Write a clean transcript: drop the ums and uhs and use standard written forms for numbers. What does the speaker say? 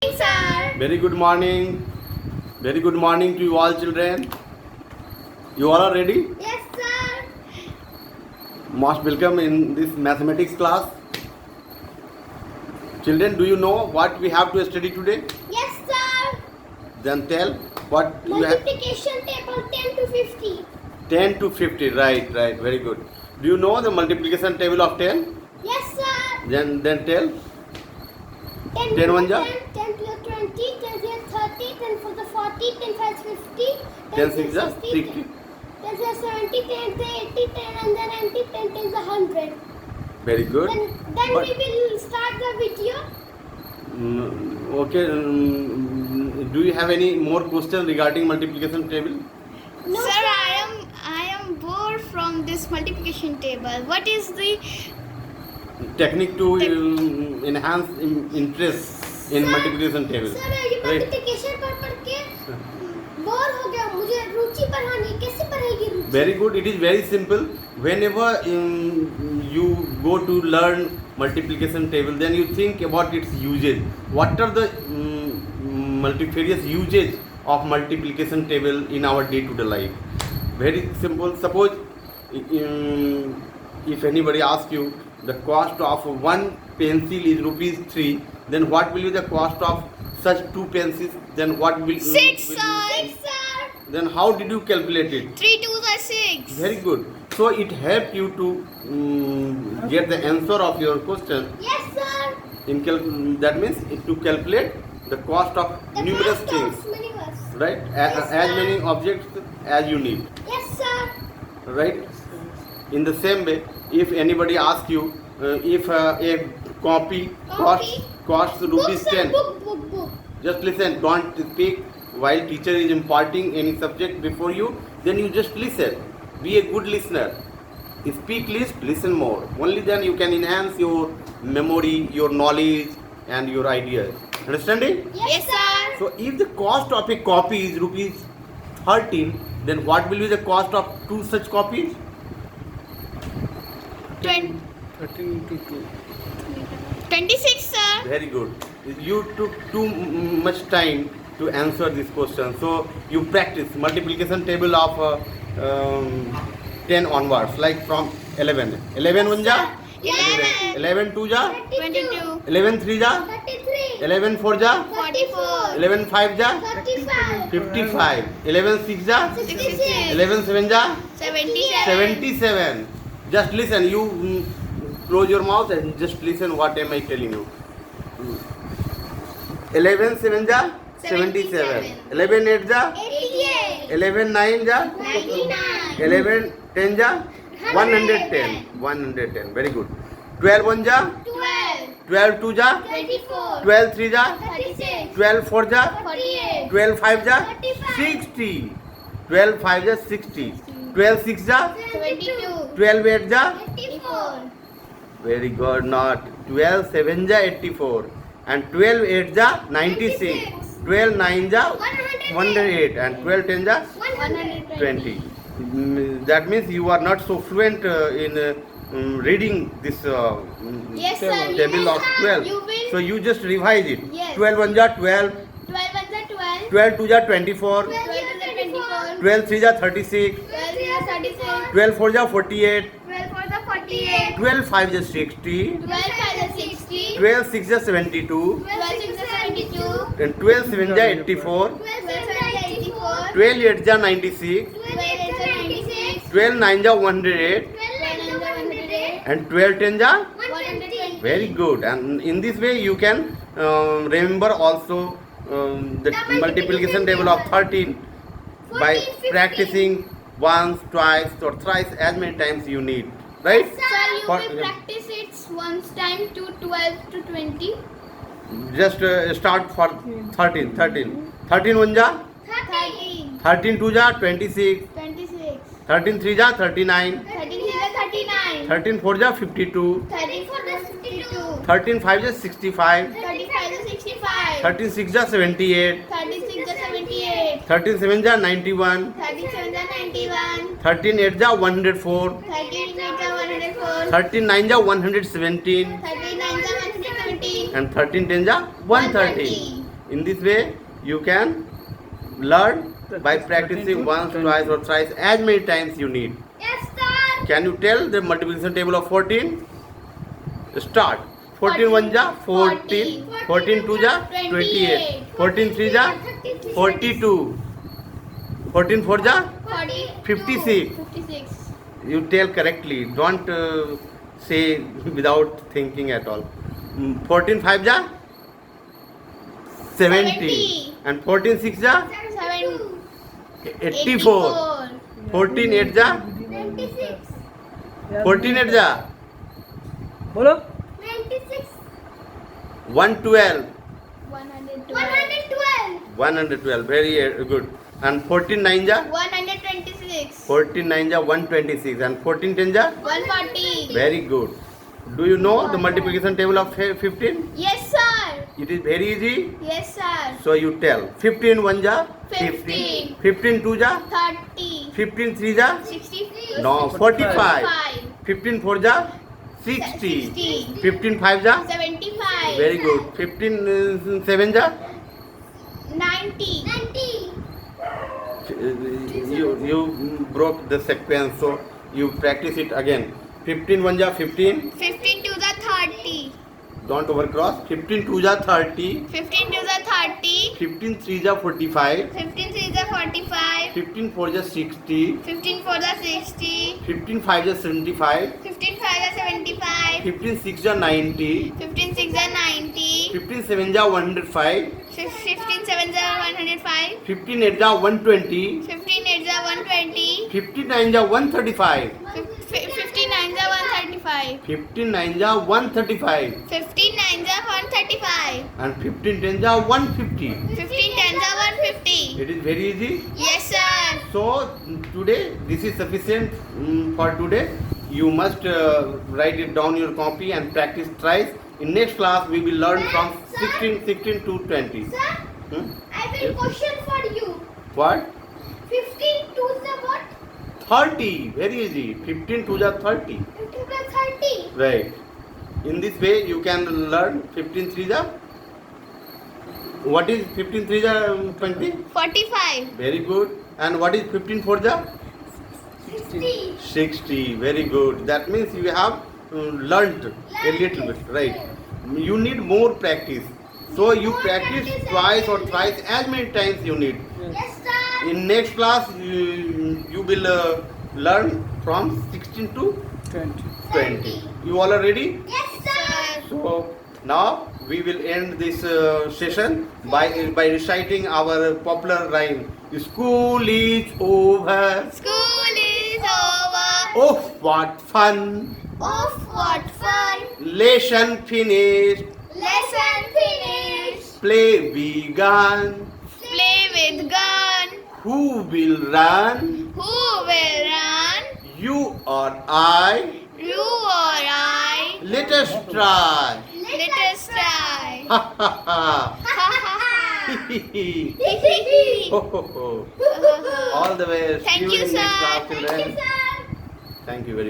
Sir. Very good morning. Very good morning to you all children. You all are ready? Yes, sir. Most welcome in this mathematics class. Children, do you know what we have to study today? Yes, sir. Then tell what you have. Multiplication table 10 to 50. 10 to 50. Right. Very good. Do you know the multiplication table of 10? Yes, sir. Then tell. 10 10 1 ja? 10 to the 20, 10 to the 30, 10 for the 40, 10 for the 50, 10 6 ja? 60. 10 to the 70, 10 to 80, 10 and the 90, 10 to the 100. Very good. Then But- we will start the video. Okay. Do you have any more questions regarding multiplication table? No, Sir, I am bored from this multiplication table. What is the Technique to enhance interest in multiplication table. Sir ये Right. Multiplication पढ़ के bore हो गया, मुझे रुचि बढ़ानी, कैसे बढ़ेगी रुचि? Very good. It is very simple. Whenever you go to learn multiplication table, then you think about its usage. What are the multifarious uses of multiplication table in our day-to-day life? Very simple. Suppose if anybody asks you the cost of one pencil is rupees 3, then what will be the cost of such two pencils? Then what will 6, will sir? you- 6, sir. Then how did you calculate it? 3 2s are 6? Very good. So it helped you to get the answer of your question. Yes, sir. That means to calculate the cost of The numerous cost things, of many words. right? Yes, As sir. many objects as you need, Yes, sir. right? In the same way, if anybody asks you if a copy costs Book, rupees sir. 10, Book. just listen. Don't speak while teacher is imparting any subject before you. Then you just listen. Be a good listener. Speak least, listen more. Only then you can enhance your memory, your knowledge, and your ideas. Understanding? Yes, sir. So if the cost of a copy is rupees 13, then what will be the cost of two such copies? 20, 13 to 2. 26, sir. Very good. You took too much time to answer this question. So you practice multiplication table of 10 onwards, like from 11. 11 1 ja? 11. 11 2 ja? 22. 11 3 ja? 33. 11 4 ja? 44. 11 5 ja? 35. 55. 11 6 ja? 66. 11 7 ja? 77. 77. Just listen. You close your mouth and just listen what am I telling you. 11 7 ja? 77. 11 8 ja? 88. 11 9 ja? 99. 11 10 ja? 110. 110. Very good. 12 1 ja? 12. 12 2 ja? 24. 12 3 ja? 36. 12 4 ja? 48. 12 5 ja? 35. 60. 12 5 ja? 60. 12 6 ja? 72. 12 8 ja? 84. Very good. Not 12 7 ja 84 and 12 8 ja 96. 12 9 ja 108 and 12 10 ja 20. That means you are not so fluent in reading this Yes, sir. table Yes, of sir. 12. You will. So you just revise it. Yes. 12 1 ja 12, 12 1 is 12. 12 2 ja 24, 12 is 24. 12 3 ja 36, 12 is 36. 12 4 ja 48, 12 for the 48. 12 5 ja 60, 12 5 is 60. 12 6 ja 72, 12 6 is 72. and 12 7 ja 84, 12 7 is 84. 12 8 ja 96, 12 8 is 96. 12 9 ja 108, 12 9 is 108. and 12 10 ja 120. very good. And in this way you can remember also the multiplication table of 13 by 14, 15. practicing once, twice or thrice as many times you need, right? Sir, you For- will practice it once time to 12 to 20. Just start for 13 1 ja 13. 13 2 ja 26, 26. 13 3 ja 39, 13 is 39. 13 4 ja 52, 13 for the 52. 13 5 ja 65, 35 is 65. 13 6 ja 78, 36 is 78. 13 7 ja 91, 37 is 91. 13 8 ja 104, 13 is 104. 13 9 ja 117, 39 is 117. and 13 10 ja 130. In this way, you can learn by practicing once, twice, or thrice as many times you need. Yes, sir. Can you tell the multiplication table of 14? Start. 14 1 ja 14, 14 2 ja 28, 14 3 ja 42, 14 4 ja 56. 56. You tell correctly. Don't say without thinking at all. 14 5 ja 70, and 14 6 ja 84, 14 8 ja 96. 14 8 ja बोलो 96. 112, 112. 112. Very good. And 14 9 ja 126. 14 9 ja 126, and 14 10 ja 140. very good. Do you know the multiplication table of 15? Yes, sir. It is very easy. Yes, sir. So you tell 15 1 ja 15. 15 2 ja 30. 15 3 ja 60. no 45, 5. 15 4 ja 60, 60. 15 5 ja 75. very good, 15 7 ja 90. 90. you broke the sequence, so you practice it again. 15 1 ja 15, 15 to the 30. don't overcross. 15 2 ja 30, 15 to the 30. 15 3 ja 45, 15 3 the 45. 15 4 ja 60, 15 4 the 60. 15 5 ja 75, 15 5 the 75. 15 6 ja 90, 15 6 the 90. 15 7 ja 105, 15 7 the 105. 15 8 ja 120, 15 8 the 120. 59 ja 135, 59 the 135. 59 ja 135, 59 the 135. and 15 10 ja 150. 15 10 the 150. It is very easy. Yes, sir. So today this is sufficient for today. You must write it down your copy and practice thrice. In next class we will learn from 16 to 20. Sir, Hmm? I have a question for you. What? 15 to the what? 30. Very easy. 15 to the 30. 15 plus 30. Right. In this way you can learn 15 3 the. What is 15 3 the 20? 45. Very good. And what is 15 4 the? 60. 60. Very good. That means you have learnt a little bit, right? You need more practice. So you practice twice or thrice as many times you need. Yes, sir. In next class you will learn from 16 to 20. You all are ready? Yes, sir. So now we will end this session by reciting our popular rhyme. School is over. School is over. Oh, what fun! Oh, what fun. Lesson finished. Lesson finished. Play begun. Play with gun. Who will run? Who will run? You or I? You or I? Let us try. Let us try. Ha ha ha. Ha ha ha. Ho ho ho. All the way. See Thank you you, in next sir. class, Thank children. you, sir. Thank you very much.